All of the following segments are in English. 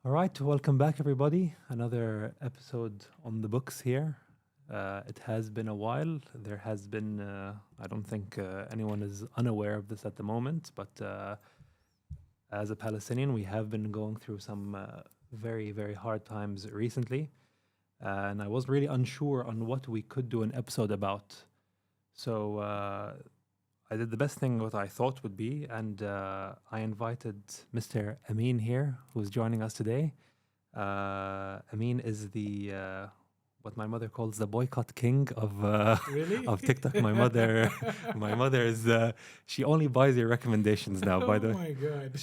All right, welcome back, everybody. Another episode on the books here. It has been a while. There has been, I don't think anyone is unaware of this at the moment, but as a Palestinian, we have been going through some very, very hard times recently. And I was really unsure on what we could do an episode about. So I did the best thing what I thought would be, and I invited Mr. Amin here, who's joining us today. Amin is the what my mother calls the boycott king Really? of TikTok. My mother is she only buys your recommendations now. By Oh the way, my God.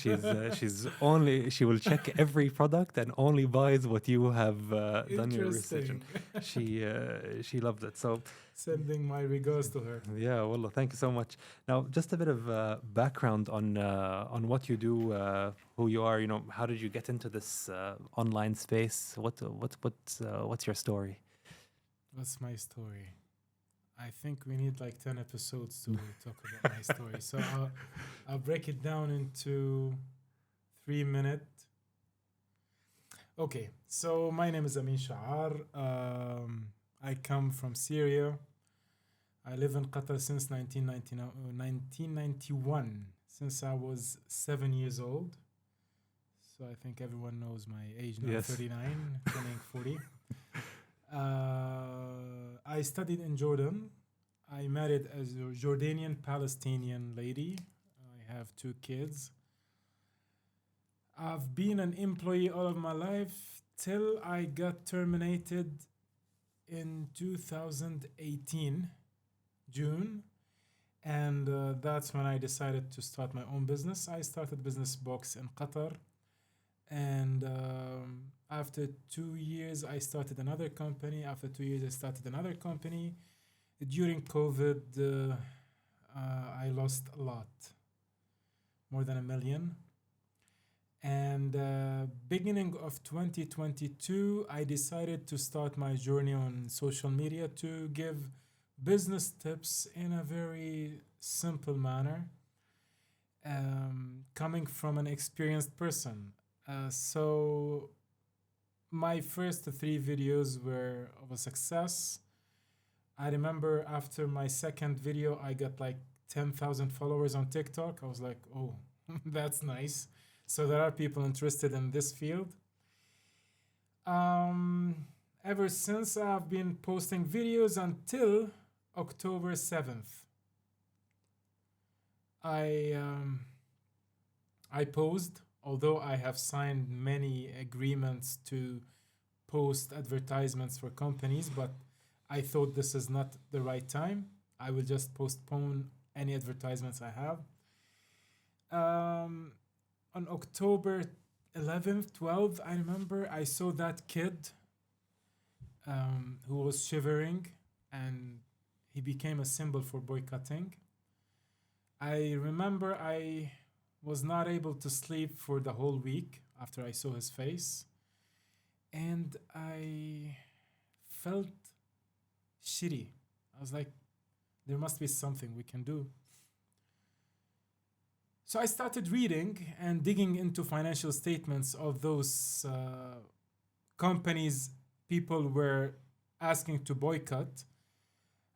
she will check every product and only buys what you have done your research. Interesting. She loves it. So Sending my regards to her. yeah, well, thank you so much. Now, just a bit of background on what you do, who you are. You know, how did you get into this online space? What's your story? What's my story? I think we need like 10 episodes to talk about my story. So I'll break it down into 3 minutes. Okay, so my name is Amin Chaar. I come from Syria. I live in Qatar since 1991, since I was 7 years old. So I think everyone knows my age now, Yes. 39, turning 40. I studied in Jordan. I married a Jordanian Palestinian lady. I have 2 kids. I've been an employee all of my life till I got terminated in 2018, June. And that's when I decided to start my own business. I started Business Box in Qatar. And after 2 years, I started another company. After 2 years, I started another company. During COVID, I lost a lot, more than 1 million. And beginning of 2022, I decided to start my journey on social media to give business tips in a very simple manner, coming from an experienced person. So my first 3 videos were of a success. I remember after my second video, I got like 10,000 followers on TikTok. I was like, oh, that's nice. So there are people interested in this field. Ever since, I've been posting videos until October 7th. I posed, although I have signed many agreements to post advertisements for companies, but I thought this is not the right time. I will just postpone any advertisements I have. On October 11th, 12th, I remember I saw that kid who was shivering, and he became a symbol for boycotting. I remember I was not able to sleep for the whole week after I saw his face, and I felt shitty. I was like, there must be something we can do. So I started reading and digging into financial statements of those companies people were asking to boycott.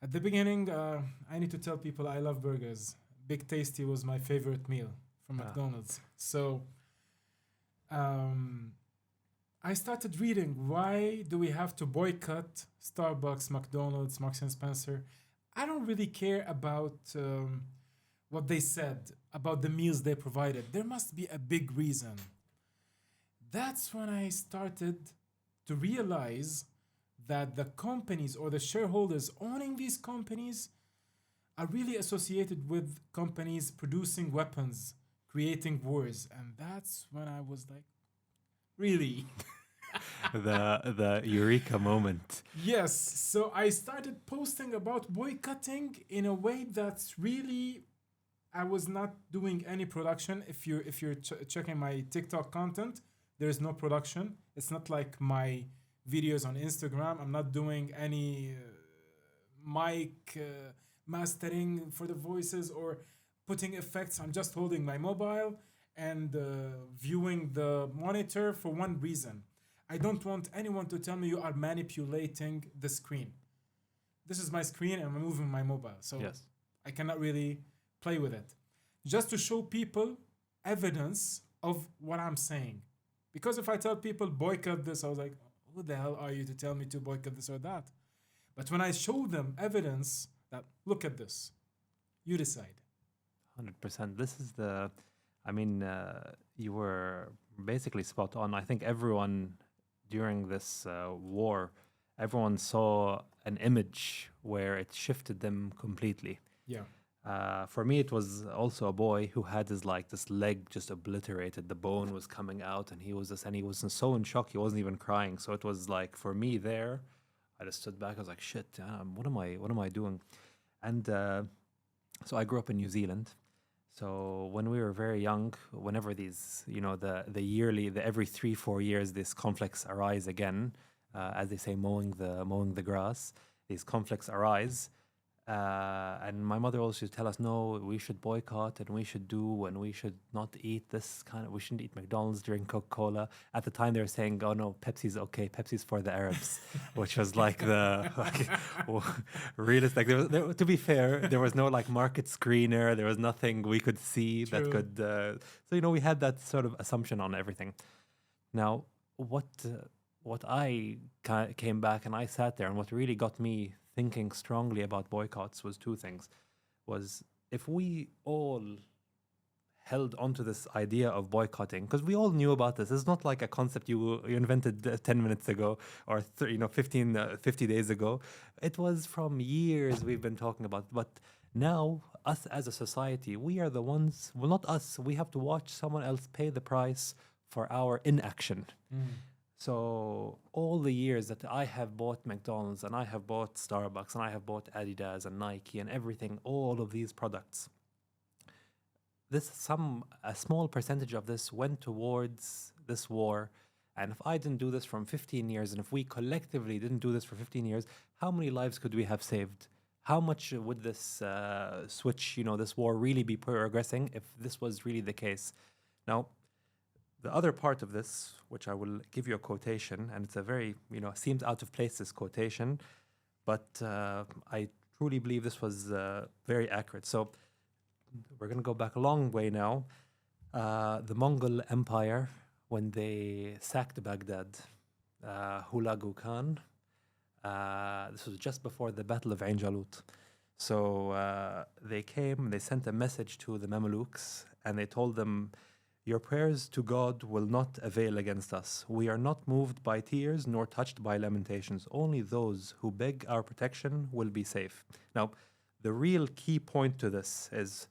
At the beginning, I need to tell people I love burgers. Big Tasty was my favorite meal from McDonald's. So I started reading, why do we have to boycott Starbucks, McDonald's, Marks and Spencer? I don't really care about what they said about the meals they provided. There must be a big reason. That's when I started to realize that the companies or the shareholders owning these companies are really associated with companies producing weapons, creating wars. And that's when I was like, really? The eureka moment. Yes. So I started posting about boycotting in a way that's really, I was not doing any production. If you're checking my TikTok content, there's no production. It's not like my videos on Instagram. I'm not doing any mic mastering for the voices or putting effects. I'm just holding my mobile and viewing the monitor for one reason. I don't want anyone to tell me you are manipulating the screen. This is my screen and I'm moving my mobile. So Yes. I cannot really play with it. Just to show people evidence of what I'm saying. Because if I tell people boycott this, I was like, who the hell are you to tell me to boycott this or that? But when I show them evidence that, look at this, you decide. 100%. This is the, I mean, you were basically spot on. I think everyone during this war, everyone saw an image where it shifted them completely. Yeah. For me, it was also a boy who had his like this leg just obliterated. The bone was coming out, and he was just, and he was so in shock. He wasn't even crying. So it was like for me there, I just stood back. I was like, "Shit, what am I doing?" And so I grew up in New Zealand. So when we were very young, whenever these, the yearly, the every 3-4 years, these conflicts arise again, as they say, mowing the grass. These conflicts arise. And my mother always used to tell us, no, we should boycott and we should do, and we should not eat this kind of, we shouldn't eat McDonald's, drink Coca-Cola. At the time they were saying, oh no, Pepsi's okay, Pepsi's for the Arabs, which was like the realistic. To be fair, there was no like market screener, there was nothing we could see that True. could, so, we had that sort of assumption on everything. Now, what I came back and I sat there, and what really got me thinking strongly about boycotts was two things. Was if we all held onto this idea of boycotting, because we all knew about this. It's not like a concept you invented 10 minutes ago or 50 days ago. It was from years we've been talking about. But now, us as a society, we are the ones, well, not us, we have to watch someone else pay the price for our inaction. So all the years that I have bought McDonald's and I have bought Starbucks and I have bought Adidas and Nike and everything, all of these products, a small percentage of this went towards this war. And if I didn't do this from 15 years, and if we collectively didn't do this for 15 years, how many lives could we have saved? How much would this this war really be progressing if this was really the case? Now, the other part of this, which I will give you a quotation, and it's a very, seems out of place, this quotation, but I truly believe this was very accurate. So we're going to go back a long way now. The Mongol Empire, when they sacked Baghdad, Hulagu Khan, this was just before the Battle of Ain Jalut. So they came, they sent a message to the Mamelukes, and they told them, your prayers to God will not avail against us. We are not moved by tears nor touched by lamentations. Only those who beg our protection will be safe. Now, the real key point to this is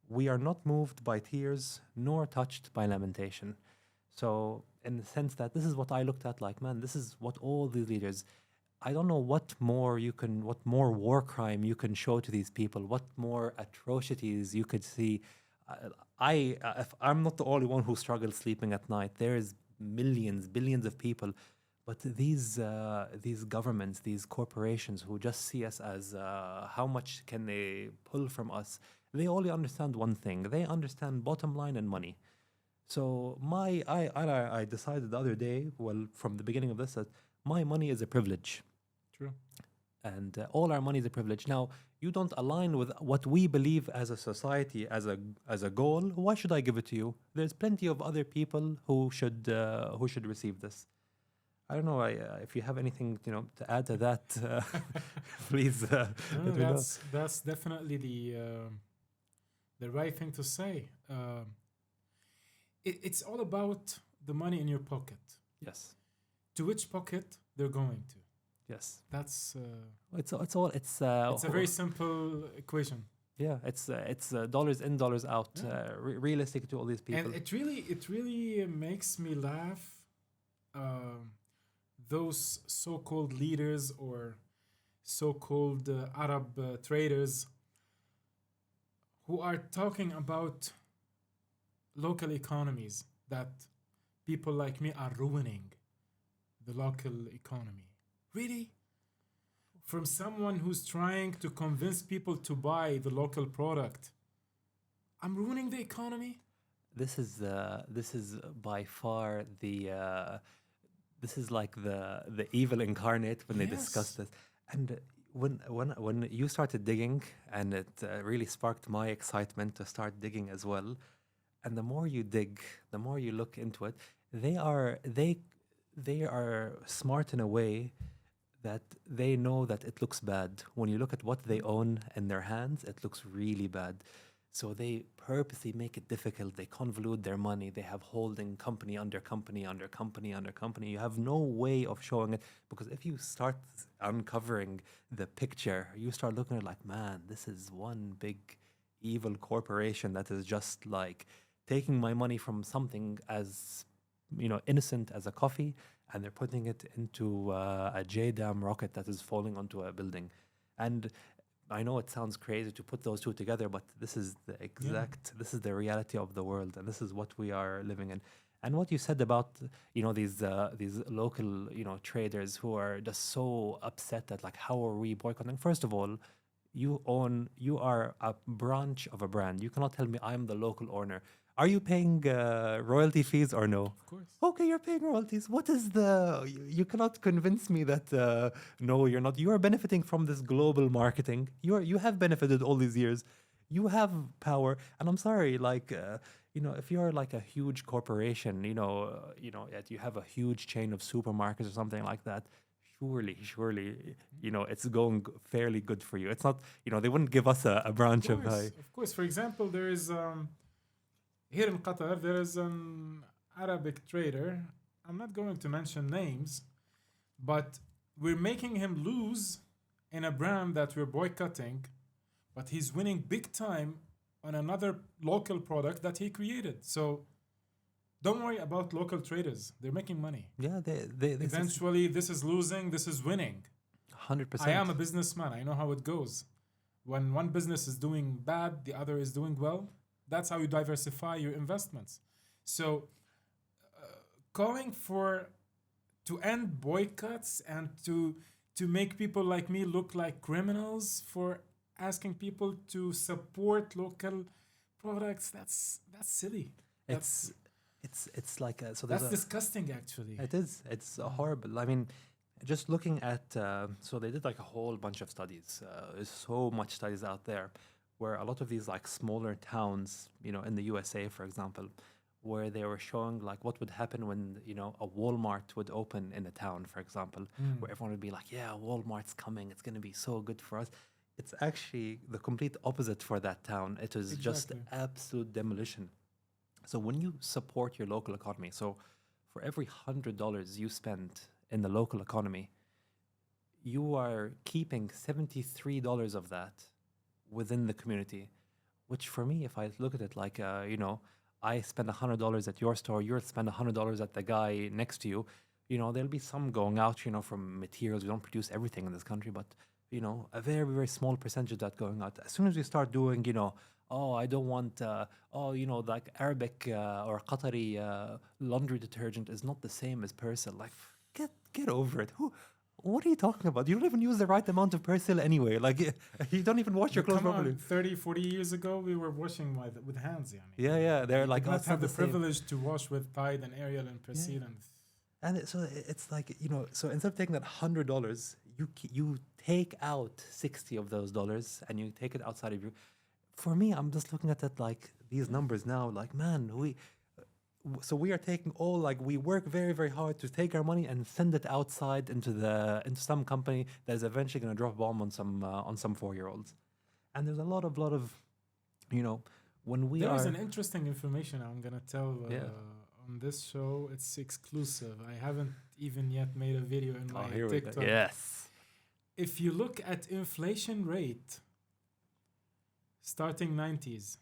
we are not moved by tears nor touched by lamentation. So, in the sense that this is what I looked at like, man, this is what all these leaders, I don't know what more war crime you can show to these people, what more atrocities you could see. If I'm not the only one who struggles sleeping at night, there's millions, billions of people. But these governments, these corporations who just see us as how much can they pull from us, they only understand one thing. They understand bottom line and money. So I decided the other day, well, from the beginning of this, that my money is a privilege. True. And all our money is a privilege. Now, you don't align with what we believe as a society, as a goal. Why should I give it to you? There's plenty of other people who should receive this. I don't know if you have anything to add to that. Please. That's definitely the right thing to say. It's all about the money in your pocket. Yes. To which pocket they're going to. Yes. That's It's a very simple equation. Yeah, it's dollars in, dollars out. Yeah. Realistic to all these people. And it really makes me laugh. Those so-called leaders or so-called Arab traders who are talking about local economies, that people like me are ruining the local economy. Really? From someone who's trying to convince people to buy the local product, I'm ruining the economy? this is by far this is like the evil incarnate when they discuss Yes. this. And when you started digging, and it really sparked my excitement to start digging as well. And the more you dig, the more you look into it, they are they they are smart in a way that they know that it looks bad. When you look at what they own in their hands, it looks really bad. So they purposely make it difficult. They convolute their money. They have holding company under company under company under company. You have no way of showing it, because if you start uncovering the picture, you start looking at it like, man, this is one big evil corporation that is just like taking my money from something as innocent as a coffee, and they're putting it into a JDAM rocket that is falling onto a building. And I know it sounds crazy to put those two together, but Yeah. this is the reality of the world, and this is what we are living in. And what you said about these local traders who are just so upset that, like, how are we boycotting? First of all, you are a branch of a brand. You cannot tell me I'm the local owner. Are you paying royalty fees or no? Of course. Okay, you're paying royalties. What is you cannot convince me that no, you're not. You are benefiting from this global marketing. You have benefited all these years. You have power, and I'm sorry, like if you're like a huge corporation, that you have a huge chain of supermarkets or something like that. Surely, it's going fairly good for you. It's not, they wouldn't give us a Of branch of course. Of course. For example, there is here in Qatar there is an Arabic trader. I'm not going to mention names, but we're making him lose in a brand that we're boycotting, but he's winning big time on another local product that he created. So don't worry about local traders. They're making money. yeah, this is Eventually, this is losing, this is winning. hundred I am percent. a businessman. I know how it goes. When one business is doing bad, the other is doing well. That's how you diversify your investments. So, calling for to end boycotts and to make people like me look like criminals for asking people to support local products, that's silly. It's That's it's like so there's that's a disgusting actually. it's a horrible. I mean, just looking at so they did like a whole bunch of studies. There's so much studies out there where a lot of these like smaller towns, in the USA, for example, where they were showing like what would happen when a Walmart would open in a town, for example, where everyone would be like, yeah, Walmart's coming, it's going to be so good for us. It's actually the complete opposite for that town. It is just Exactly. absolute demolition. So when you support your local economy, so for every $100 you spend in the local economy, you are keeping $73 of that within the community. Which for me, if I look at it like, I spend $100 at your store, you spend $100 at the guy next to you. There'll be some going out, from materials. We don't produce everything in this country, but a very, very small percentage of that going out. As soon as we start doing, oh, I don't want, like Arabic or Qatari laundry detergent is not the same as Persil. Like, get over it. What are you talking about? You don't even use the right amount of Persil anyway. Like, you don't even wash your But clothes come on, properly. 30, 40 years ago, we were washing with hands. Yani. Yeah. They're We like, did oh, not it's not have the the same. privilege to wash with Tide and Ariel and Yeah. Persil. And And it's like, so instead of taking that $100, you take out 60 of those dollars and you take it outside of you. For me, I'm just looking at that like these numbers now, like, man, so we are taking all, like, we work very, very hard to take our money and send it outside into some company that is eventually going to drop a bomb on some 4-year-olds. And there's a lot of, when we there is are, an interesting information I'm gonna tell yeah. on this show. It's exclusive. I haven't even yet made a video in my Oh, here we go. TikTok. Yes. If you look at inflation rate starting 90s,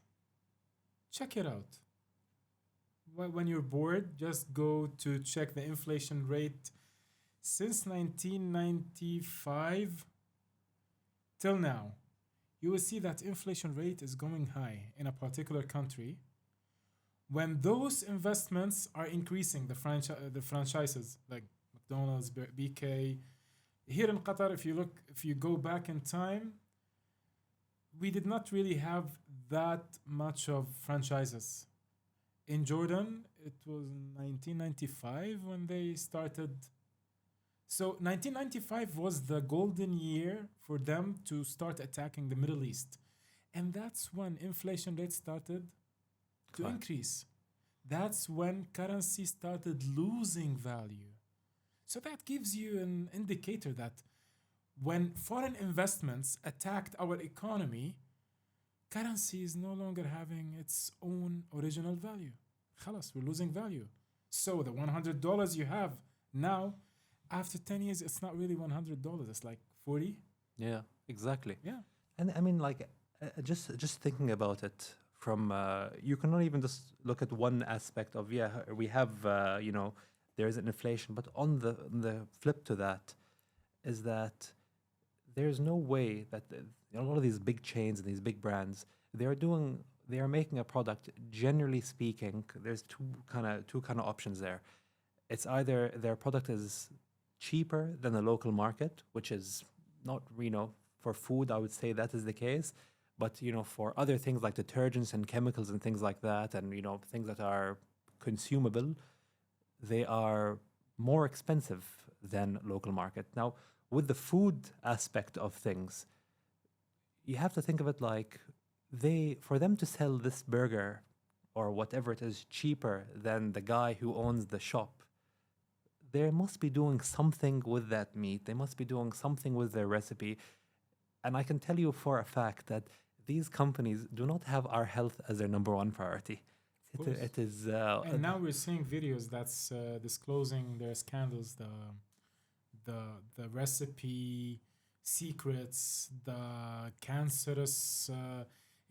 check it out. When you're bored, just go to check the inflation rate since 1995 till now. You will see that inflation rate is going high in a particular country when those investments are increasing, the franchises like McDonald's, BK. Here in Qatar, if you go back in time, we did not really have that much of franchises. In Jordan, it was 1995 when they started. So 1995 was the golden year for them to start attacking the Middle East. And that's when inflation rates started to Correct. increase. That's when currency started losing value. So that gives you an indicator that when foreign investments attacked our economy, currency is no longer having its own original value. خلاص, we're losing value. So the $100 you have now, after 10 years, it's not really $100. It's like 40. Yeah, exactly. Yeah. And I mean, like, just thinking about it from, you cannot even just look at one aspect of, yeah, we have, there is an inflation, but on the flip to that is that there's no way that a lot of these big chains and these big brands, they are making a product. Generally speaking, there's two kind of options there. It's either their product is cheaper than the local market, which is not, for food, I would say that is the case. But, for other things like detergents and chemicals and things like that, and, things that are consumable, they are more expensive than local market. Now, with the food aspect of things, you have to think of it like for them to sell this burger or whatever it is cheaper than the guy who owns the shop, they must be doing something with that meat. They must be doing something with their recipe. And I can tell you for a fact that these companies do not have our health as their number one priority. It is. And now we're seeing videos that's disclosing their scandals, the recipe secrets, the cancerous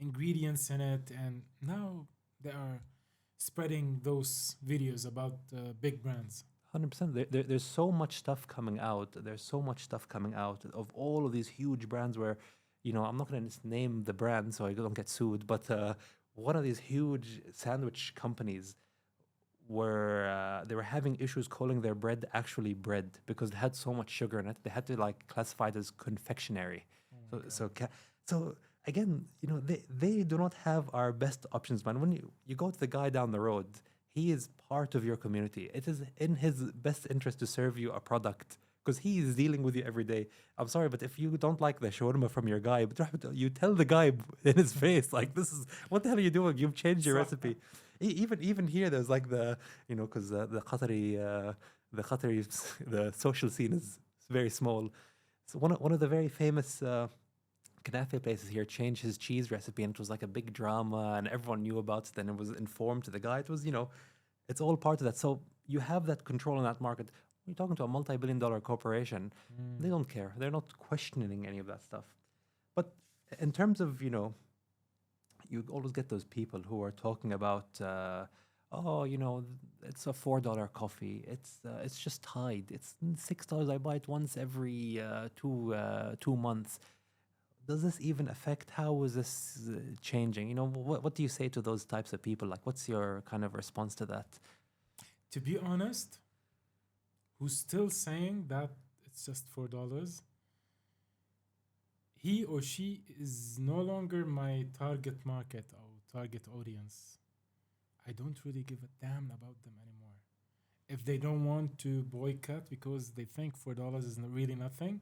ingredients in it, and now they are spreading those videos about big brands. 100%. There's so much stuff coming out. There's so much stuff coming out of all of these huge brands where, I'm not going to name the brand so I don't get sued, but one of these huge sandwich companies they were having issues calling their bread actually bread because it had so much sugar in it. They had to classify it as confectionery. So again, they do not have our best options, man. When you go to the guy down the road, he is part of your community. It is in his best interest to serve you a product because he is dealing with you every day. I'm sorry, but if you don't like the shawarma from your guy, you tell the guy in his face, like, this is, what the hell are you doing? You've changed your recipe. Even here, there's because the social scene is very small. So one of the very famous knafe places here changed his cheese recipe, and it was like a big drama, and everyone knew about it, and it was informed to the guy. It was, it's all part of that. So you have that control in that market. You're talking to a multi-billion-dollar corporation. They don't care. They're not questioning any of that stuff. But in terms of, you always get those people who are talking about, it's a $4 coffee. It's just Tide. It's $6. I buy it once every 2 months. Does this even affect? How is this changing? What do you say to those types of people? Like, what's your kind of response to that? To be honest, who's still saying that it's just $4, he or she is no longer my target market or target audience. I don't really give a damn about them anymore. If they don't want to boycott because they think $4 is really nothing,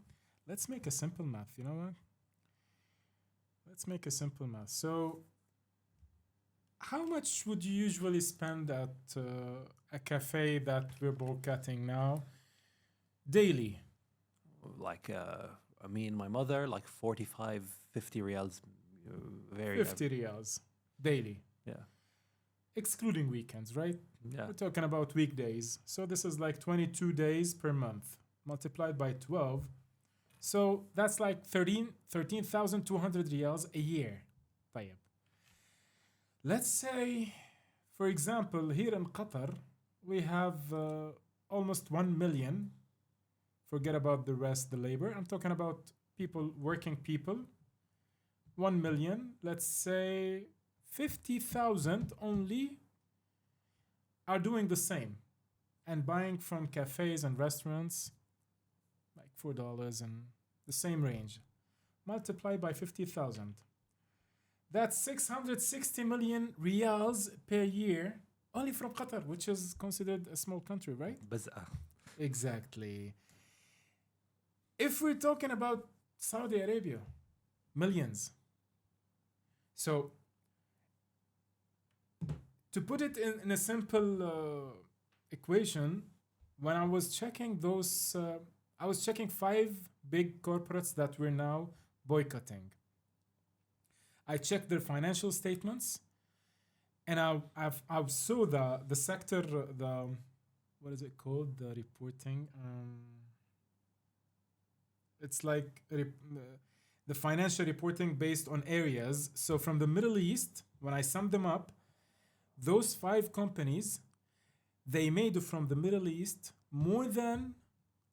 let's make a simple math. You know what? Let's make a simple math. So, how much would you usually spend at a cafe that we're boycotting now daily? Like me and my mother, like 45, 50 riyals. 50 riyals daily. Yeah. Excluding weekends, right? Yeah. We're talking about weekdays. So this is like 22 days per month multiplied by 12. So that's like 13,200 riyals a year. طيب. Let's say, for example, here in Qatar, we have almost 1 million. Forget about the rest, the labor. I'm talking about working people. 1 million. Let's say 50,000 only are doing the same and buying from cafes and restaurants like $4 and the same range. Multiply by 50,000. That's 660 million riyals per year Only from Qatar, which is considered a small country, right? بزقة. Exactly. If we're talking about Saudi Arabia, millions. So, to put it in a simple equation, when I was checking those, I was checking 5 big corporates that we're now boycotting. I checked their financial statements, and I saw the sector, the what is it called, the reporting. It's like the financial reporting based on areas. So from the Middle East, when I summed them up, those 5 companies, they made from the Middle East more than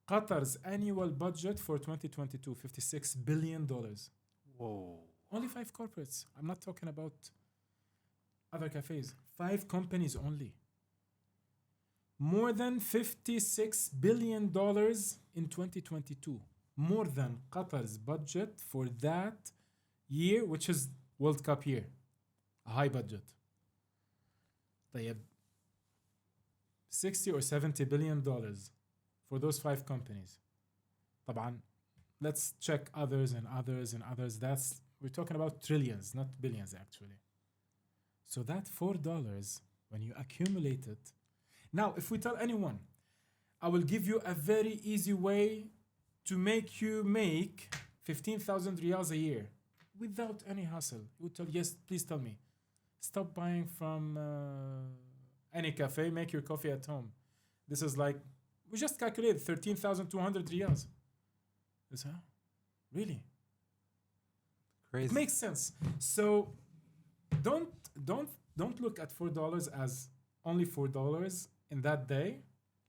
Qatar's annual budget for 2022, $56 billion. Whoa. Only 5 corporates. I'm not talking about other cafes. 5 companies only. More than $56 billion in 2022. More than Qatar's budget for that year, which is World Cup year. A high budget. طيب 60 or 70 billion dollars for those 5 companies. طبعا, let's check others and others and others. We're talking about trillions, not billions actually. So that $4, when you accumulate it. Now, if we tell anyone, I will give you a very easy way to make you make 15,000 riyals a year without any hassle. You would tell, yes, please tell me. Stop buying from any cafe, make your coffee at home. This is like, we just calculated 13,200 riyals. This, huh? Really? Crazy. It makes sense. So don't look at $4 as only $4 in that day.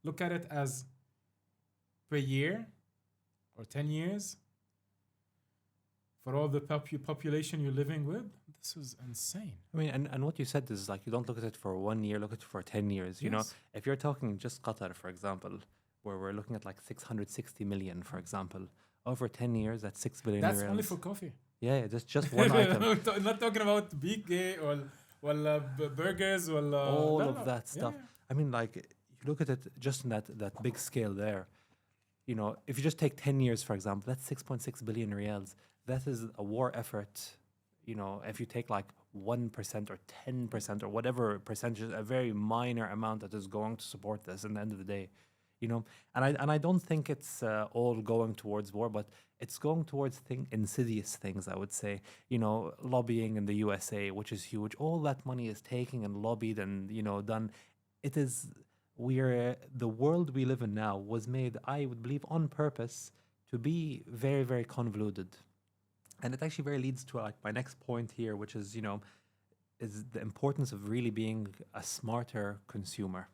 Look at it as per year or 10 years for all the population you're living with. This is insane. I mean, and what you said is like, you don't look at it for 1 year, look at it for 10 years. You know, Yes. if you're talking just Qatar, for example, where we're looking at like 660 million, for example, over 10 years, that's 6 billion. That's riyals. only for coffee. Yeah, that's just one item. I'm not talking about big or burgers or All of that stuff. Yeah. I mean, like, you look at it just in that big scale there. You know, if you just take 10 years, for example, that's 6.6 billion riyals. That is a war effort. You know, if you take like 1% or 10% or whatever percentage, a very minor amount that is going to support this in the end of the day. You know, and I don't think it's all going towards war, but it's going towards insidious things, I would say. You know, lobbying in the USA, which is huge. All that money is taken and lobbied and, you know, done. It is, the world we live in now was made, I would believe, on purpose to be very, very convoluted. And it actually very leads to like my next point here, which is, you know, is the importance of really being a smarter consumer.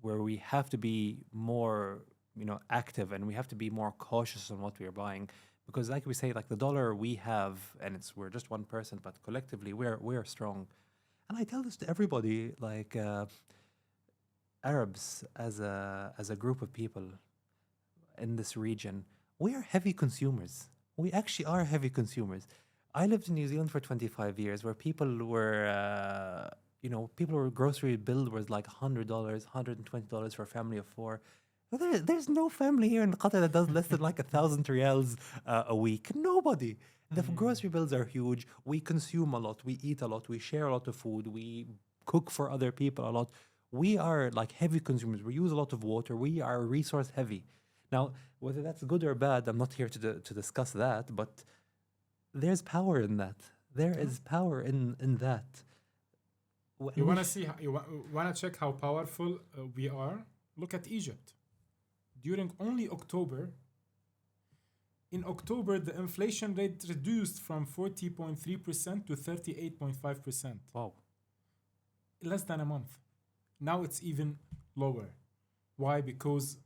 Where we have to be more, you know, active, and we have to be more cautious on what we are buying, because like we say, like the dollar we have, and we're just 1%, but collectively we're strong. And I tell this to everybody, like Arabs as a group of people in this region, we are heavy consumers. We actually are heavy consumers. I lived in New Zealand for 25 years, where people were. People were grocery bill was like $100, $120 for a family of 4. There's no family here in Qatar that does less than like 1,000 riyals a week. Nobody. The grocery bills are huge. We consume a lot. We eat a lot. We share a lot of food. We cook for other people a lot. We are like heavy consumers. We use a lot of water. We are resource heavy. Now, whether that's good or bad, I'm not here to discuss that, but there's power in that. There is power in that. You want to see? You want to check how powerful we are? Look at Egypt. During only October. In October, the inflation rate reduced from 40.3% to 38.5%. Wow. Less than a month. Now it's even lower. Why? Because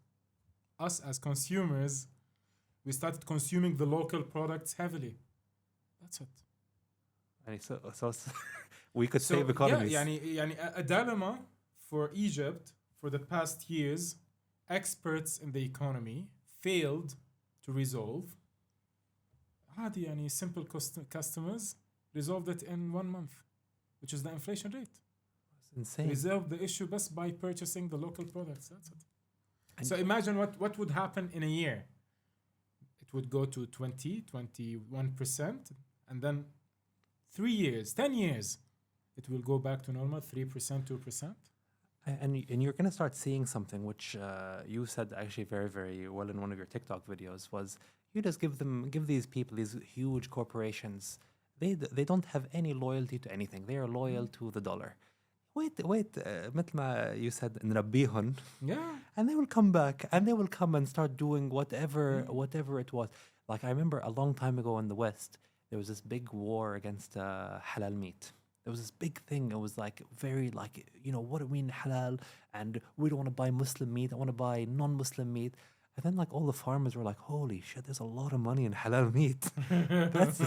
us as consumers, we started consuming the local products heavily. That's it. And so we could save economies. Yeah, a dilemma for Egypt for the past years, experts in the economy failed to resolve. Simple customers resolved it in 1 month, which is the inflation rate. insane. resolve the issue just by purchasing the local products. That's it. And So imagine what would happen in a year. It would go to 21%, and then 3 years, 10 years, it will go back to normal, 3%, 2%. and you're going to start seeing something which you said actually very, very well in one of your TikTok videos was you just give these people, these huge corporations, they don't have any loyalty to anything. They are loyal to the dollar. Wait, مثل ما you said نربيهم, Yeah. and they will come back and they will come and start doing whatever it was. Like I remember a long time ago in the West, there was this big war against halal meat. There was this big thing. It was like very like, what do we mean halal? And we don't want to buy Muslim meat. I want to buy non-Muslim meat. And then like all the farmers were like, holy shit, there's a lot of money in halal meat. That's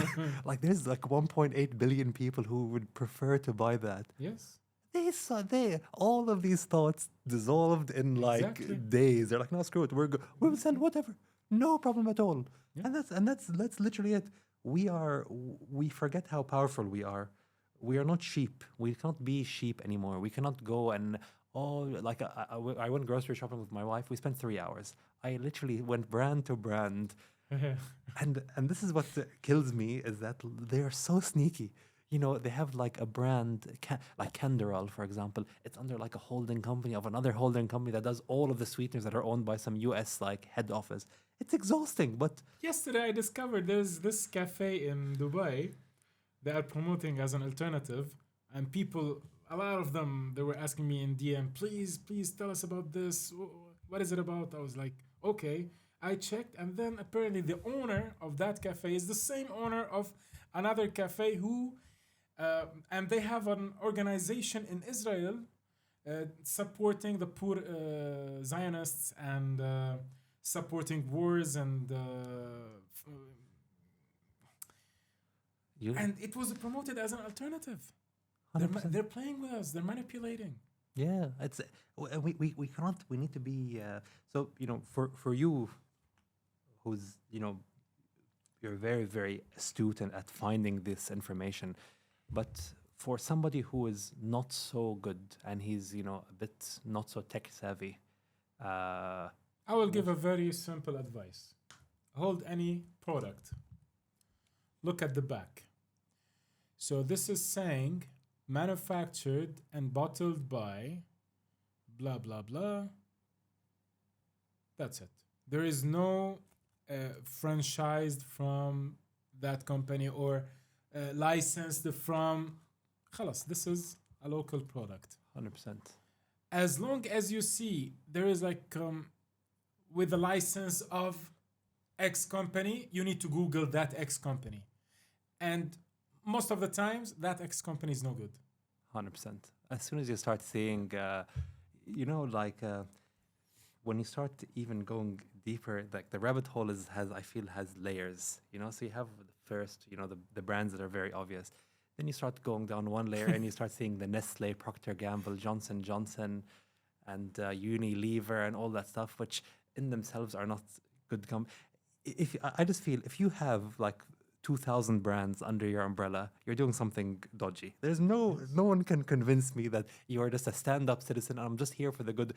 like, there's like 1.8 billion people who would prefer to buy that. Yes. All of these thoughts dissolved in like Exactly. days. They're like, no, screw it. We will sell whatever. No problem at all. Yeah. And that's literally it. We forget how powerful we are. We are not sheep. We can't be sheep anymore. We cannot go and like I went grocery shopping with my wife. We spent 3 hours. I literally went brand to brand, and this is what kills me is that they are so sneaky. They have like a brand, like Canderel, for example. It's under like a holding company of another holding company that does all of the sweeteners that are owned by some US like head office. It's exhausting, but Yesterday I discovered there's this cafe in Dubai they are promoting as an alternative, and people, a lot of them, they were asking me in DM, please tell us about this. What is it about? I was like, okay. I checked, and then apparently the owner of that cafe is the same owner of another cafe who, and they have an organization in Israel supporting the poor Zionists and supporting wars and and it was promoted as an alternative. 100%. They're playing with us. They're manipulating. Yeah, it's we cannot. We need to be so for you, who's you're very, very astute and at finding this information, but for somebody who is not so good and he's a bit not so tech savvy, I will give a very simple advice. Hold any product. Look at the back. So this is saying manufactured and bottled by blah, blah, blah. That's it. There is no franchised from that company or licensed from. خلاص, this is a local product. 100%. As long as you see there is like with the license of X company, you need to Google that X company. And most of the times, that X company is no good. 100%. As soon as you start seeing, when you start even going deeper, like the rabbit hole has layers, so you have the first, the brands that are very obvious. Then you start going down one layer and you start seeing the Nestle, Procter & Gamble, Johnson & Johnson, and Unilever and all that stuff, which in themselves are not good. I just feel if you have like 2,000 brands under your umbrella, you're doing something dodgy. There's no one can convince me that you're just a stand-up citizen and I'm just here for the good.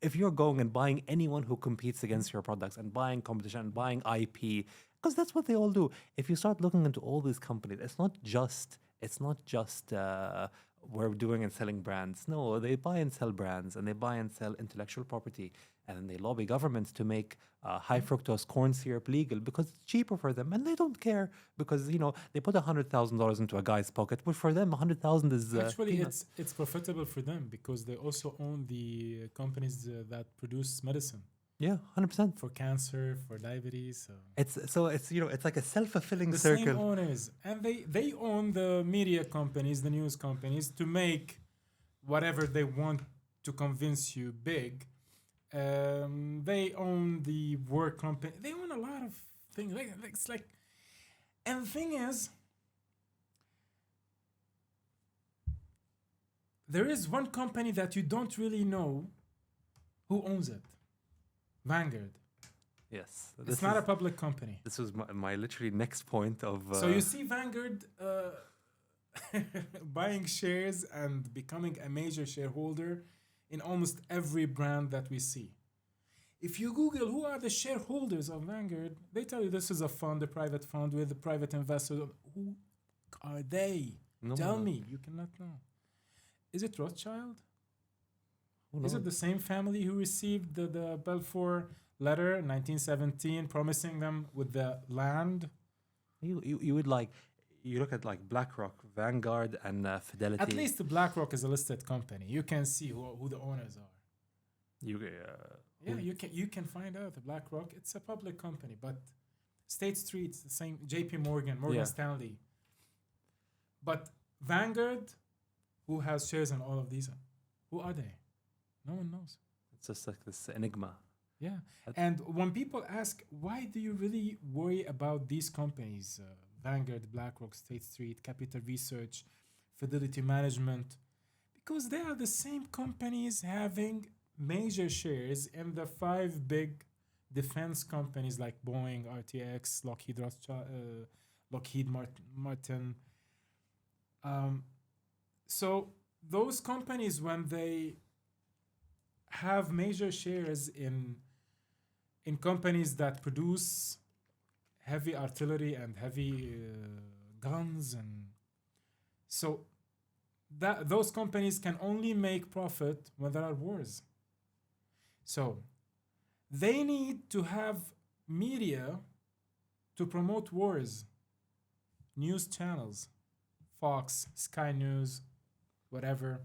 If you're going and buying anyone who competes against your products and buying competition and buying IP, because that's what they all do. If you start looking into all these companies, it's not just we're doing and selling brands. No, they buy and sell brands and they buy and sell intellectual property, and then they lobby governments to make high fructose corn syrup legal because it's cheaper for them, and they don't care because they put $100,000 into a guy's pocket, but for them 100,000 is actually it's profitable for them because they also own the companies that produce medicine. Yeah, 100% for cancer, for diabetes. It's like a self-fulfilling the circle. Same owners, and they own the media companies, the news companies, to make whatever they want to convince you big. They own the work company. They own a lot of things. It's like, and the thing is, there is one company that you don't really know who owns it. Vanguard. Yes. It's not a public company. This was my literally next point of... So you see Vanguard buying shares and becoming a major shareholder in almost every brand that we see. If you Google who are the shareholders of Vanguard, they tell you this is a fund, a private fund with a private investor. Who are they? No, Tell me. You cannot know. Is it Rothschild? who Is it knows? the same family who received the Balfour letter in 1917 promising them with the land? You would like you look at like BlackRock, Vanguard, and Fidelity. At least BlackRock is a listed company. You can see who the owners are. You Yeah, you can find out the BlackRock. It's a public company, but State Street's the same. J.P. Morgan, Morgan Yeah. Stanley. But Vanguard, who has shares in all of these? Who are they? No one knows. it's just like this enigma. Yeah. That- And when people ask, why do you really worry about these companies, Vanguard, BlackRock, State Street, Capital Research, Fidelity Management? Because they are the same companies having major shares in the five big defense companies like Boeing, RTX, Lockheed Martin. So those companies, when they have major shares in companies that produce heavy artillery and heavy guns, and so that those companies can only make profit when there are wars. So they need to have media to promote wars, news channels, Fox, Sky News, whatever.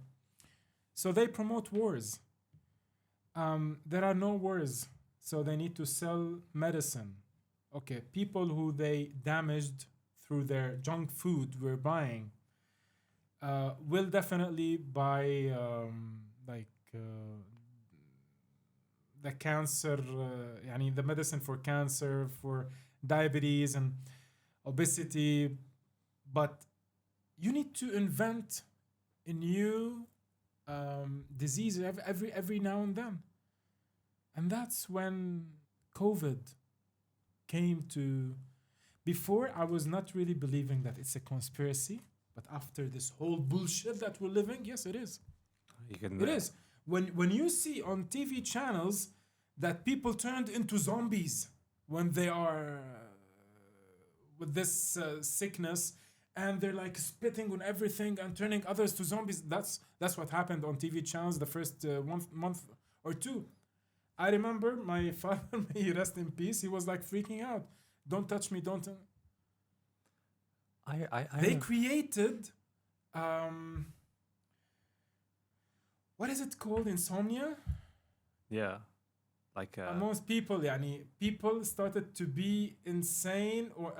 So they promote wars. There are no wars, so they need to sell medicine. Okay, people who they damaged through their junk food we're buying will definitely buy the cancer, the medicine for cancer, for diabetes and obesity. But you need to invent a new disease every now and then. And that's when COVID came to. Before, I was not really believing that it's a conspiracy, but after this whole bullshit that we're living, yes, it is. You can It is. When you see on TV channels that people turned into zombies when they are with this sickness, and they're like spitting on everything and turning others to zombies. That's what happened on TV channels the first month or two. I remember my father, may he rest in peace. He was like freaking out. Don't touch me! Don't. They created, what is it called? Insomnia. yeah, like Most people, people started to be insane, or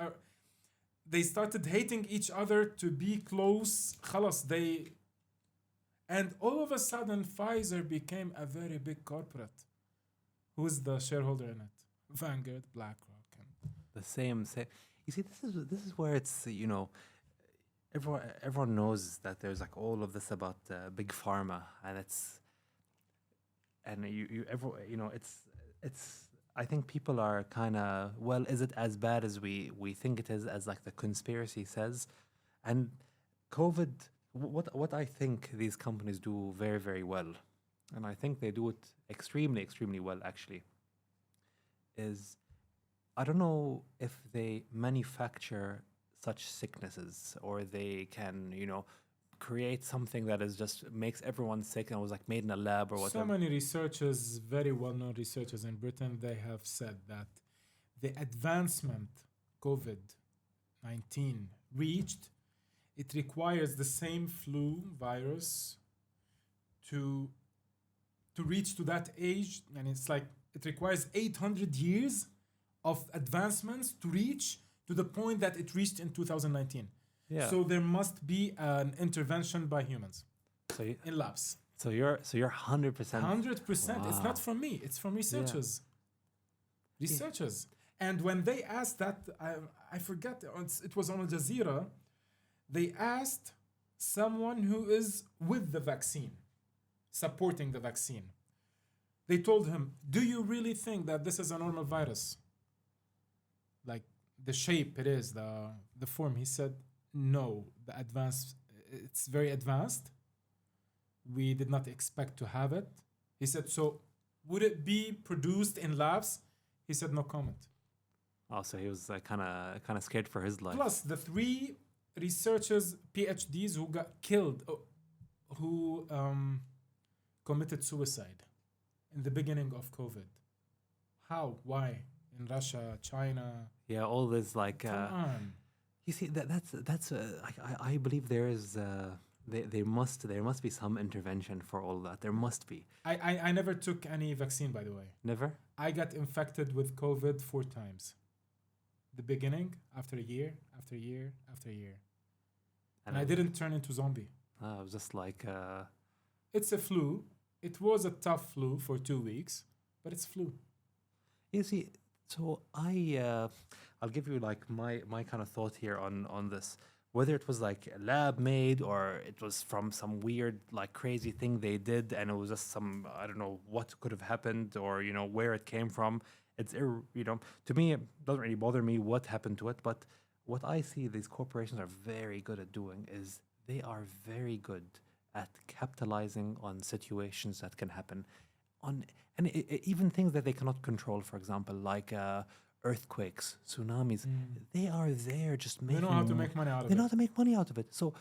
they started hating each other to be close. خلاص, and all of a sudden Pfizer became a very big corporate. Who's the shareholder in it? Vanguard, BlackRock, and the same. You see, this is where it's everyone knows that there's like all of this about big pharma, and it's I think people are kind of, well, is it as bad as we think it is, as like the conspiracy says? And COVID, what I think these companies do very, very well, and I think they do it extremely, extremely well actually, is I don't know if they manufacture such sicknesses, or they can, create something that is just makes everyone sick and was like made in a lab or so whatever. many researchers, very well-known researchers in Britain, they have said that the advancement COVID-19 reached, it requires the same flu virus to reach to that age, and it's like it requires 800 years of advancements to reach to the point that it reached in 2019. Yeah. So there must be an intervention by humans So you, in labs. so you're 100%. 100%. It's Wow. not from me. It's from researchers. Researchers. And when they asked that, I forget, it was on Al Jazeera, they asked someone who is with the vaccine, supporting the vaccine. They told him, do you really think that this is a normal virus? Like the shape it is, the form. He said, no, the it's very advanced. We did not expect to have it. He said, so would it be produced in labs? He said, no comment. Oh, so he was kind of scared for his life. Plus, the 3 researchers, PhDs, who got killed, who committed suicide in the beginning of COVID. How? Why? In Russia, China. Yeah, all this like. Come on. You see, that's. I believe there is. There must be some intervention for all that. There must be. I never took any vaccine, by the way. Never. I got infected with COVID 4 times. The beginning, after a year, after a year, after a year. And I didn't turn into zombie. I was just like. It's a flu. It was a tough flu for 2 weeks, but it's flu. You see, so I'll give you like my kind of thought here on this. Whether it was like lab made or it was from some weird like crazy thing they did and it was just some, I don't know what could have happened or where it came from. It's to me it doesn't really bother me what happened to it, but what I see these corporations are very good at doing is they are very good at capitalizing on situations that can happen even things that they cannot control, for example, like earthquakes, tsunamis. They are there just making. They know how to make money out of it. They know how to make money out of it. So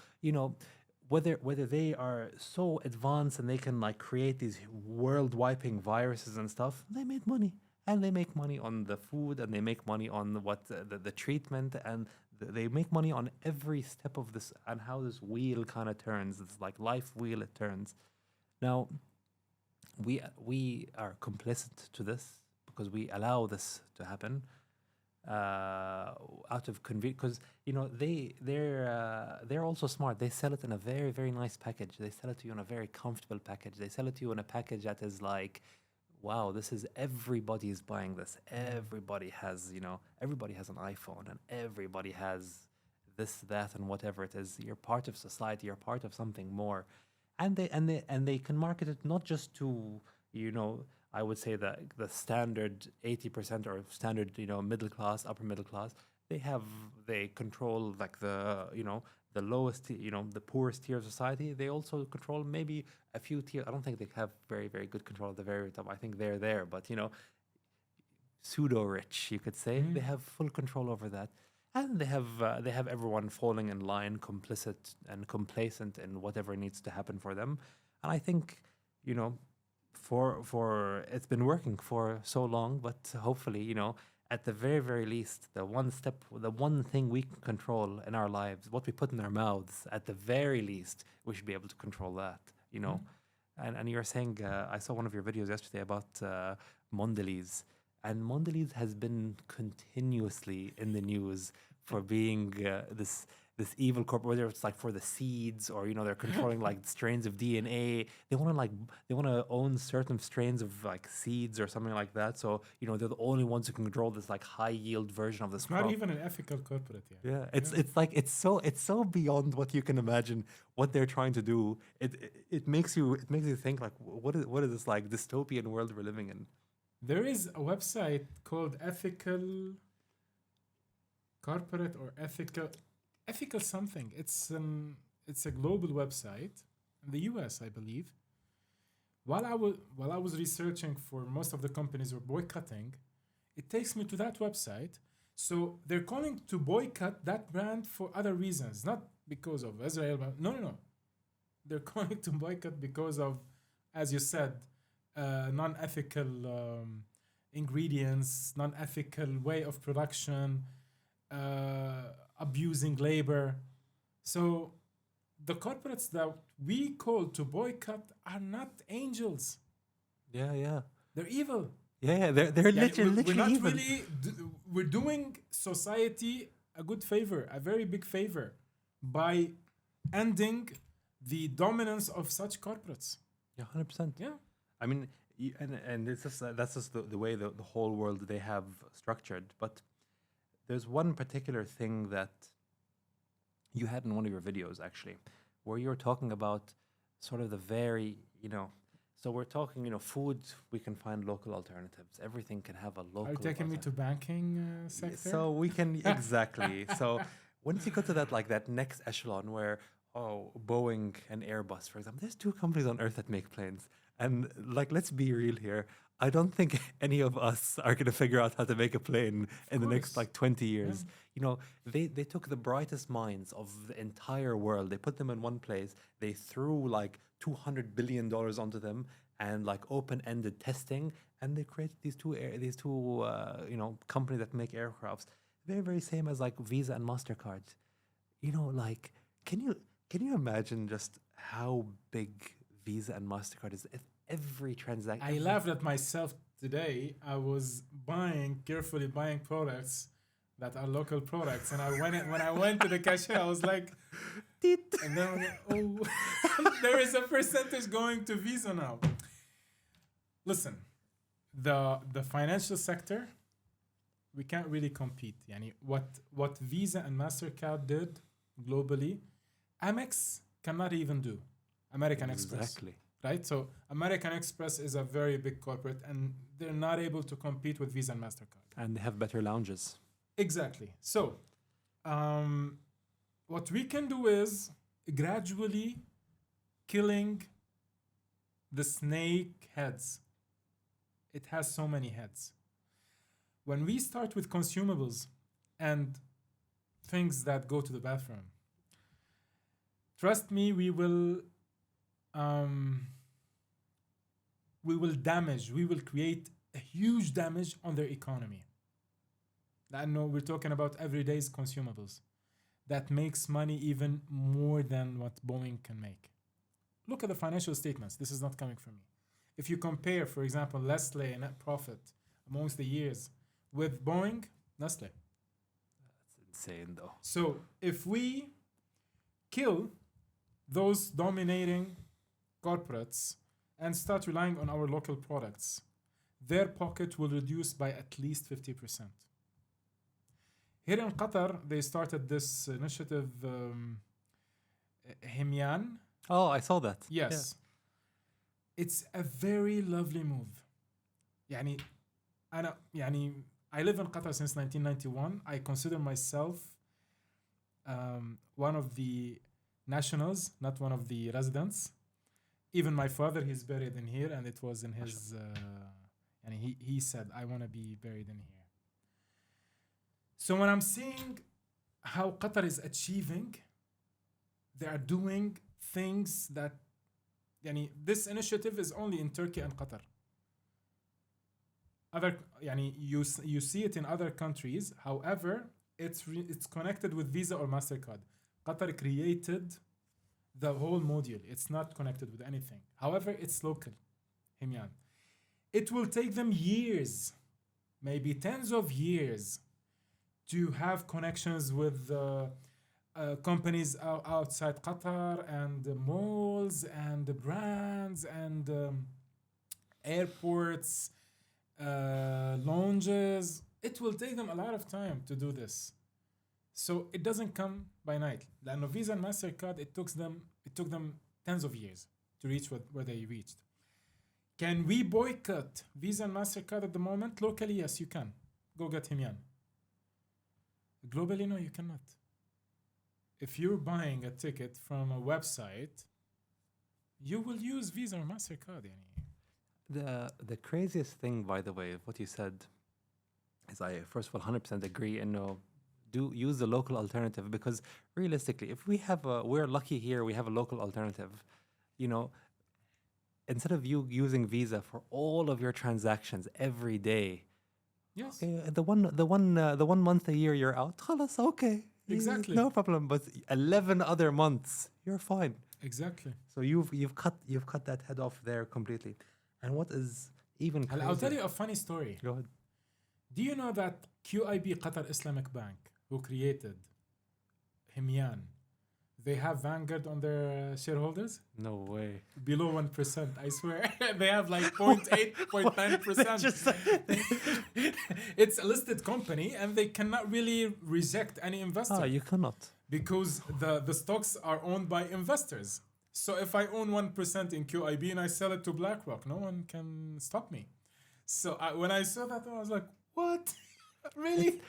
whether they are so advanced and they can like create these world-wiping viruses and stuff, they made money, and they make money on the food, and they make money on the treatment, and they make money on every step of this and how this wheel kind of turns. It's like life wheel, it turns. Now, we are complicit to this because we allow this to happen out of convenience. Because they're also smart. They sell it in a very, very nice package. They sell it to you in a very comfortable package. They sell it to you in a package that is like, wow, this is everybody is buying this. Everybody has everybody has an iPhone and everybody has this, that, and whatever it is. You're part of society. You're part of something more. And they can market it not just to I would say that the standard 80% or standard middle class, upper middle class. They control like the lowest the poorest tier of society. They also control maybe a few tiers. I don't think they have very, very good control at the very top. I think they're there, but pseudo rich, you could say. They have full control over that. And they have everyone falling in line, complicit and complacent in whatever needs to happen for them. And I think, for it's been working for so long, but hopefully, at the very, very least, the one thing we can control in our lives, what we put in our mouths, at the very least, we should be able to control that, And you're saying, I saw one of your videos yesterday about Mondelez. And Mondelez has been continuously in the news for being this evil corporate, whether it's like for the seeds or they're controlling like strains of DNA. They want to own certain strains of like seeds or something like that. So they're the only ones who can control this like high yield version of this. It's not even an ethical corporate yet. Yeah, it's so beyond what you can imagine what they're trying to do. It makes you think like what is this like dystopian world we're living in? There is a website called Ethical Corporate or Ethical something. It's a global website in the US, I believe. While I was researching for most of the companies were boycotting, it takes me to that website. So they're calling to boycott that brand for other reasons, not because of Israel. But no. They're calling to boycott because of, as you said, non-ethical ingredients, non-ethical way of production, abusing labor. So the corporates that we call to boycott are not angels. Yeah. They're evil. Yeah, they're literally we're not evil. really. We're doing society a good favor, a very big favor, by ending the dominance of such corporates. Yeah, 100%. Yeah. I mean, and it's just, that's just the way the whole world they have structured. But there's one particular thing that you had in one of your videos, actually, where you were talking about sort of the very, so we're talking, food, we can find local alternatives. Everything can have a local Are you taking me to banking sector? So we can, exactly. So once you go to that, like that next echelon where, Boeing and Airbus, for example. There's two companies on Earth that make planes. And like, let's be real here. I don't think any of us are going to figure out how to make a plane in the next course. like 20 Yeah. years. You know, they took the brightest minds of the entire world. They put them in one place. They threw like $200 billion onto them and like open-ended testing. And they created these two companies that make aircrafts. Very, very same as like Visa and MasterCard. You know, like, can you imagine just how big Visa and MasterCard is? If every transaction, I laughed at myself today. I was carefully buying products that are local products, and when I went to the cashier, I was like, and then there is a percentage going to Visa now. Listen, the financial sector, we can't really compete. Yani what Visa and MasterCard did globally, Amex cannot even do. American Express. exactly. Right? So American Express is a very big corporate and they're not able to compete with Visa and MasterCard. And they have better lounges. Exactly. So what we can do is gradually killing the snake heads. It has so many heads. When we start with consumables and things that go to the bathroom, trust me, we will create a huge damage on their economy. I know we're talking about everyday's consumables that makes money even more than what Boeing can make. Look at the financial statements. This is not coming from me. If you compare, for example, Nestle net profit amongst the years with Boeing, Nestle. That's insane, though. So if we kill those dominating corporates and start relying on our local products, their pocket will reduce by at least 50%. Here in Qatar, they started this initiative, Himyan. Oh, I saw that. Yes. It's a very lovely move. يعني I live in Qatar since 1991. I consider myself one of the nationals, not one of the residents. Even my father, he's buried in here, and it was in his. And he said, "I want to be buried in here." So when I'm seeing how Qatar is achieving, they are doing things that, this initiative is only in Turkey and Qatar. You see it in other countries. However, it's connected with Visa or MasterCard. Qatar created the whole module. It's not connected with anything. However, it's local. Himyan. It will take them years, maybe tens of years, to have connections with companies outside Qatar and malls and brands and airports, lounges. It will take them a lot of time to do this. So it doesn't come by night. لأنه Visa and MasterCard, it took them tens of years to reach where they reached. Can we boycott Visa and MasterCard at the moment? Locally, yes, you can. Go get Himyan. Globally, no, you cannot. If you're buying a ticket from a website, you will use Visa or MasterCard. The craziest thing, by the way, of what you said is I first of all 100% agree and do use the local alternative, because realistically, if we're lucky here, we have a local alternative. Instead of you using Visa for all of your transactions every day, Yes. okay, the one month a year you're out, خلاص, okay, Exactly. no problem. But 11 other months you're fine. Exactly. So you've cut that head off there completely. And what is even crazier, I'll tell you a funny story. Go ahead. Do you know that QIB, Qatar Islamic Bank, who created Himyan, they have Vanguard on their shareholders? No way. Below 1%, I swear. They have like 0.8, 0.9%. It's a listed company and they cannot really reject any investor. You cannot. Because the stocks are owned by investors. So if I own 1% in QIB and I sell it to BlackRock, no one can stop me. So when I saw that, I was like, what? Really?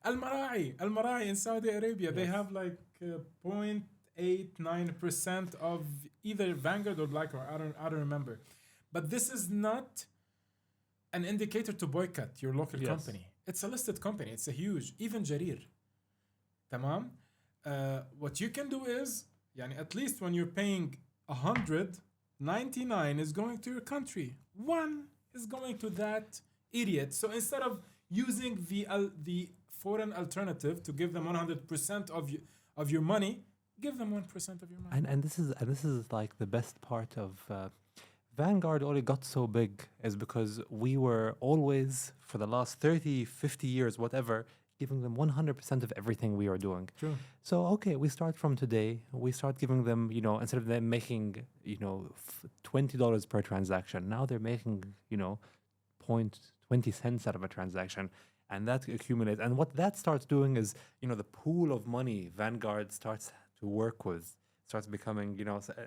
Al Mara'i in Saudi Arabia, they have like 0.8 8-9% of either Vanguard or BlackRock. I don't remember. But this is not an indicator to boycott your local Yes. company. It's a listed company. It's a huge, even Jarir. Tamam? What you can do is, yani at least when you're paying 100, 99 is going to your country. One is going to that idiot. So instead of using the foreign alternative to give them 100% of your money, give them 1% of your money. And this is like the best part of Vanguard only got so big is because we were always for the last 30, 50 years, whatever, giving them 100% of everything we are doing. True. So, okay, we start from today. We start giving them, instead of them making, $20 per transaction, now they're making, point 20 cents out of a transaction. And that accumulates. And what that starts doing is, the pool of money Vanguard starts to work with starts becoming,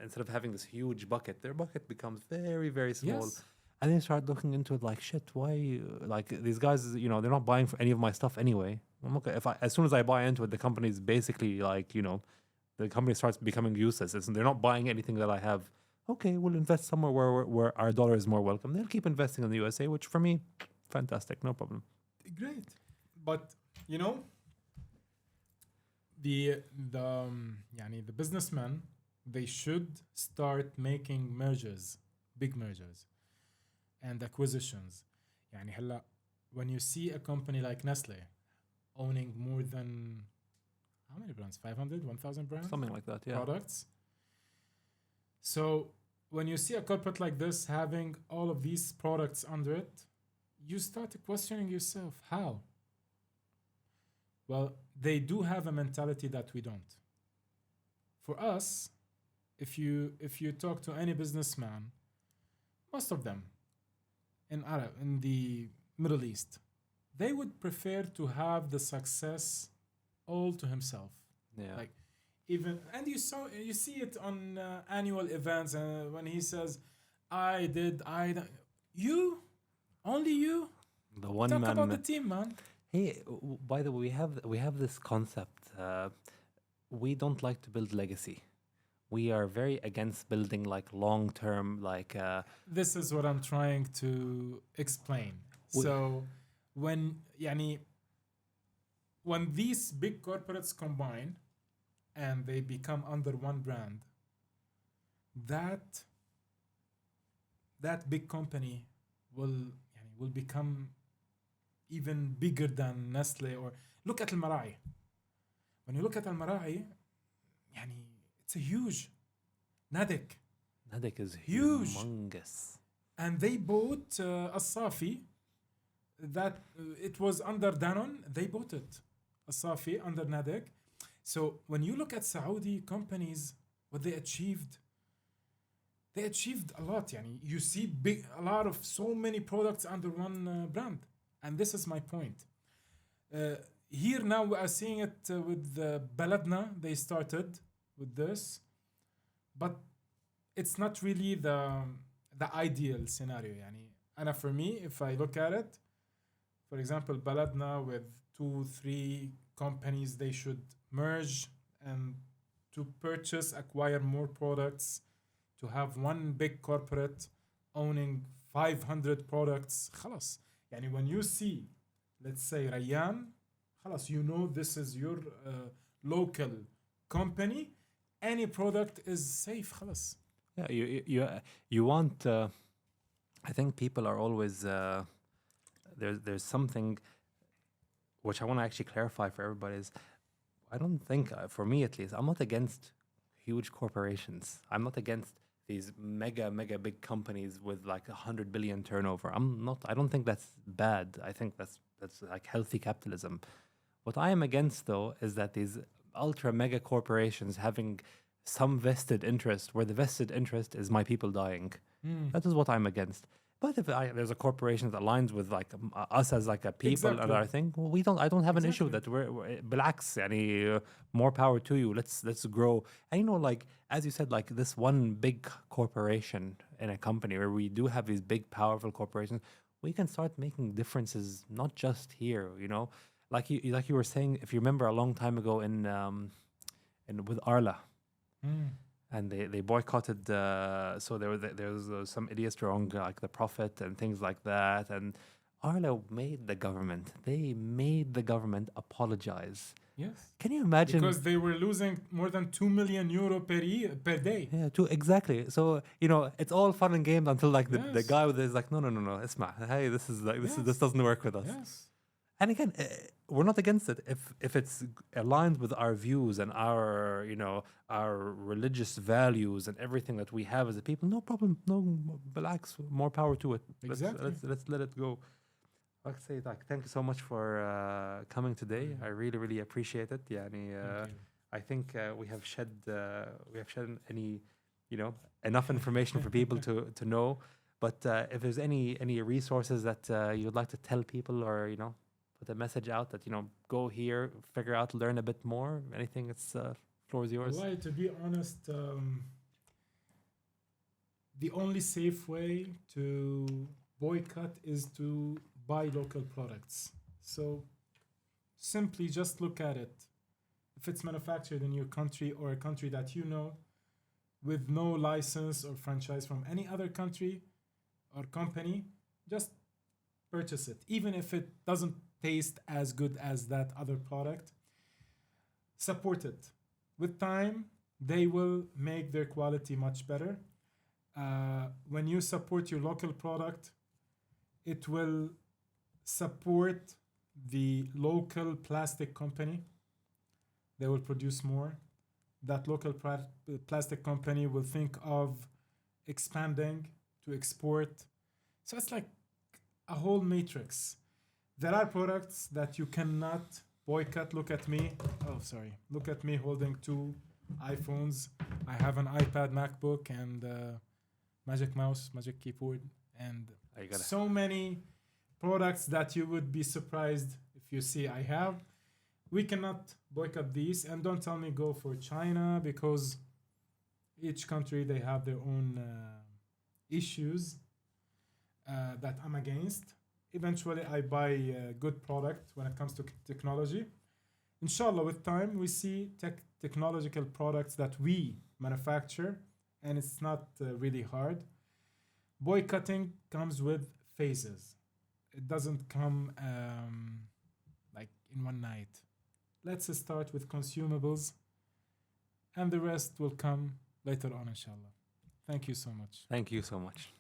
instead of having this huge bucket, their bucket becomes very, very small. Yes. And then start looking into it like, shit, why, like these guys, they're not buying for any of my stuff anyway. I'm okay. As soon as I buy into it, the company's basically like, the company starts becoming useless. They're not buying anything that I have. Okay, we'll invest somewhere where our dollar is more welcome. They'll keep investing in the USA, which for me, fantastic, no problem. Great. But, the businessmen, they should start making mergers, big mergers and acquisitions. يعني هلا when you see a company like Nestle owning more than how many brands? 500, 1,000 brands? Something like that, yeah. Products. So when you see a corporate like this having all of these products under it, you start questioning yourself, how? Well, they do have a mentality that we don't. For us, if you talk to any businessman, most of them in the Middle East, they would prefer to have the success all to himself. Yeah. Like even, and you see it on annual events when he says, you, only you. The one Talk man. about the team, man. Hey, by the way, we have this concept. We don't like to build legacy. We are very against building like long term, like. This is what I'm trying to explain. So when these big corporates combine and they become under one brand, that big company will become even bigger than Nestle. Or look at Al-Mara'i. When you look at Al-Mara'i, it's a huge. Nadek is huge. Humongous. And they bought Asafi. That it was under Danone. They bought it. Asafi under Nadek. So when you look at Saudi companies, what they achieved a lot. You see a lot of so many products under one brand. And this is my point. Here now we are seeing it with Baladna. They started with this, but it's not really the ideal scenario. And for me, if I look at it, for example, Baladna with 2-3 companies, they should merge and to acquire more products, to have one big corporate owning 500 products. خلاص. When you see, let's say Rayyan, خلاص, this is your local company. Any product is safe. خلاص. Yeah, you want. I think people are always there's something which I want to actually clarify for everybody is I don't think for me at least I'm not against huge corporations. I'm not against these mega big companies with like 100 billion turnover. I don't think that's bad. I think that's like healthy capitalism. What I am against though is that these ultra mega corporations having some vested interest where the vested interest is my people dying. That is what I'm against. But if there's a corporation that aligns with like us as like a people and our thing, well, I don't have an issue that we're relax, more power to you. Let's grow. And like as you said, like this one big corporation in a company where we do have these big powerful corporations, we can start making differences not just here, like you were saying, if you remember a long time ago in with Arla. Mm. and they boycotted. So there was some idiots wrong, like the prophet and things like that. And Arlo made the government. They made the government apologize. Yes. Can you imagine? Because they were losing more than 2 million euro per day. Yeah, too exactly. So it's all fun and games until like the Yes. guy with is like, no, Isma, hey, this is like this Yes. doesn't work with us. Yes. And again, we're not against it if it's aligned with our views and our our religious values and everything that we have as a people. No problem. No, relax. More power to it. Exactly. Let's let it go. I'd say like thank you so much for coming today. I really appreciate it. Yeah, Thank you. I think we have shed any enough information for people to know. But if there's any resources that you'd like to tell people, or put a message out that go here, figure out, learn a bit more. Anything, it's floor is yours. Wallahi, to be honest, the only safe way to boycott is to buy local products. So simply just look at it. If it's manufactured in your country or a country that you know, with no license or franchise from any other country or company, just purchase it. Even if it doesn't taste as good as that other product, support it. With time, they will make their quality much better. When you support your local product, it will support the local plastic company. They will produce more. That local plastic company will think of expanding to export. So it's like a whole matrix. There are products that you cannot boycott. Look at me. Oh, sorry. Look at me holding 2 iPhones. I have an iPad, MacBook, and Magic Mouse, Magic Keyboard, and so many products that you would be surprised if you see I have. We cannot boycott these, and don't tell me go for China, because each country, they have their own issues that I'm against. Eventually, I buy a good product when it comes to technology. Inshallah, with time, we see technological products that we manufacture, and it's not really hard. Boycotting comes with phases. It doesn't come like in one night. Let's start with consumables, and the rest will come later on, inshallah. Thank you so much. Thank you so much.